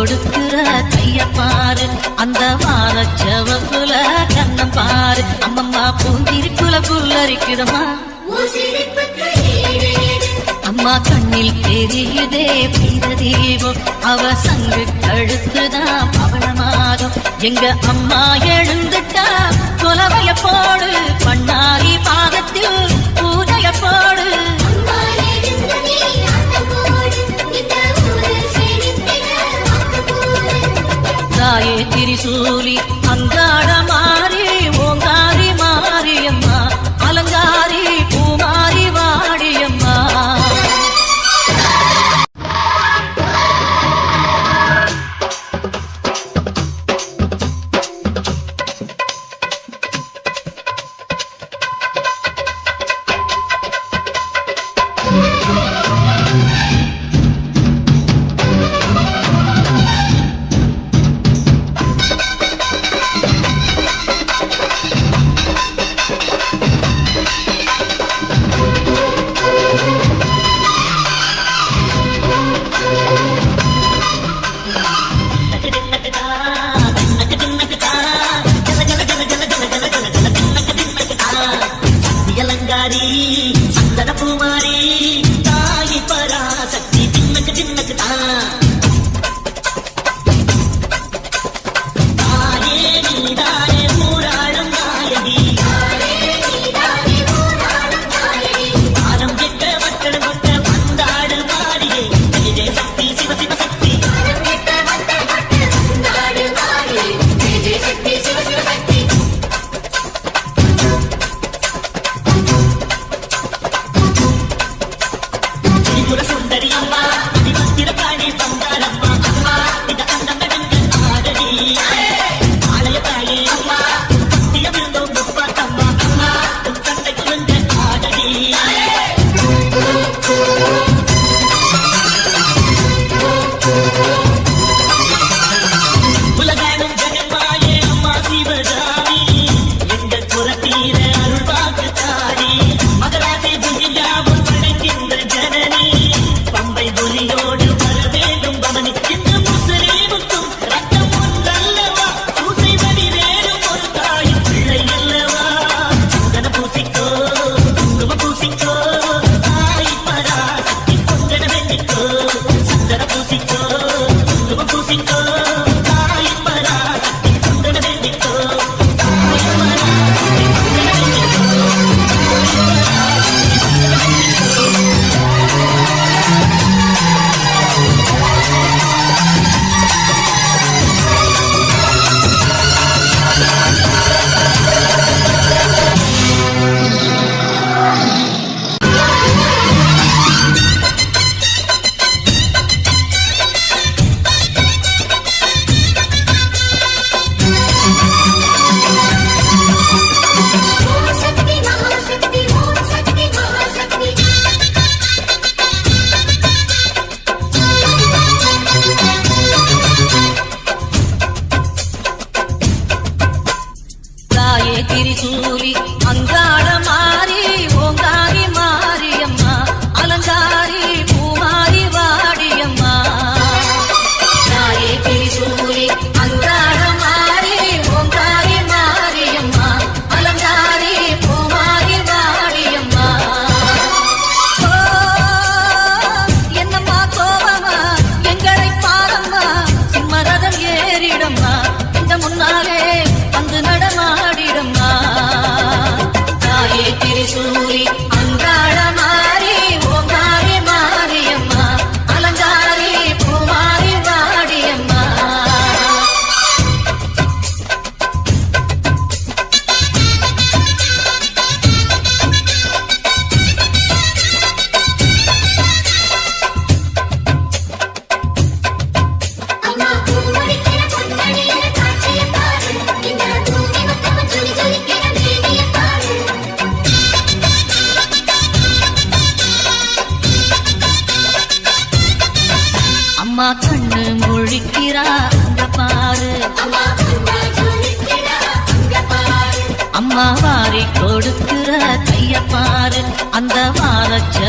கொடுக்கிற கைய பாரு, அந்த வாரச்சவப்புல கண்ணம் பாரு. அம்மம்மா பூந்திரிப்புல புல்லரிக்குதம்மா, அம்மா கண்ணில் தெரியுதே பீத தீபம், அவ சங்கு கழுத்துதான் பவளமாகும். எங்க அம்மா எழுந்துட்டா கொலவைய போடு, பண்ணாரி பாதத்தில் பூஜைய போடு. தாயே திரிசூலி அங்காட மாறி ஓங்காரி மாரியம்மா, அலங்காரி பூமாரி வாடியம்மா. சந்தன பூமாரி தாயி பராசக்தி தின்னக்கு தின்னக்கு தாயே நீதானே ஊராளும் நாயகி, பாரம் கெட்ட மக்கள் கொட்ட பந்தாடு மாறியே ஜெய சக்தி சிவ சிவ சக்தி. சுந்தரி அம்மா அதிபத்திரக்காணி பந்தாரம்மா, அம்மா இந்த அந்தம் நடந்த ஆடடி ஆலய தாயே அம்மா, பத்திய விருந்தோம் முப்பாத்தம்மா, அம்மா உன் தந்தை குழந்த ஆடடி. உலகானும் ஜெகன்மாயே அம்மா சிவஜாமி, எங்கள் புறத்தீர அருள் வாக்கு தாரி, மகராசி புகியாவும் படைக்கின்ற ஜனனி, பம்பை ஒலியோடு வர வேண்டும் பவனி. இந்த முசலேமுக்கும் ரத்தம் ஒன்றல்லவா, பூசை வடி வேணும் ஒரு தாயின் பிள்ளை அல்லவா. சந்தன பூசிக்கோ குங்கும பூசிக்கோ, தாய் பராசக்தி பொங்கன வெண்ணிக்கோ. சந்தன பூசிக்கோ குங்கும பூசிக்கோ, தாய் பராசக்தி பொங்கன வெண்ணிக்கோ. தாய் பராசக்தி பொங்கன வெண்ணிக்கோ. தாயே திரிசூலி அங்காட மாறி ஓங்காரி மாரியம்மா, அலங்காரி பூமாரி வாடியம்மா. தாயே திரிசூலி அங்காட மாறி ஓங்காரி மாரியம்மா, அலங்காரி பூமாரி வாடியம்மா. ஓ என்னம்மா கோபமா எங்களை பாரம்மா, சிம்மரதம் ஏறிடம்மா, இந்த முன்னாலே வந்து நடமாடிடம்மா. தாயே திரிசூலி அங்காட மாறி ஓங்காரி மாரியம்மா, அலங்காரி பூமாரி வாடியம்மா. அம்மா கண்ணு முழிக்கிறா அங்க பாரு, அம்மா வாரி கொடுக்கிற கைய பாரு, அந்த வாரச்ச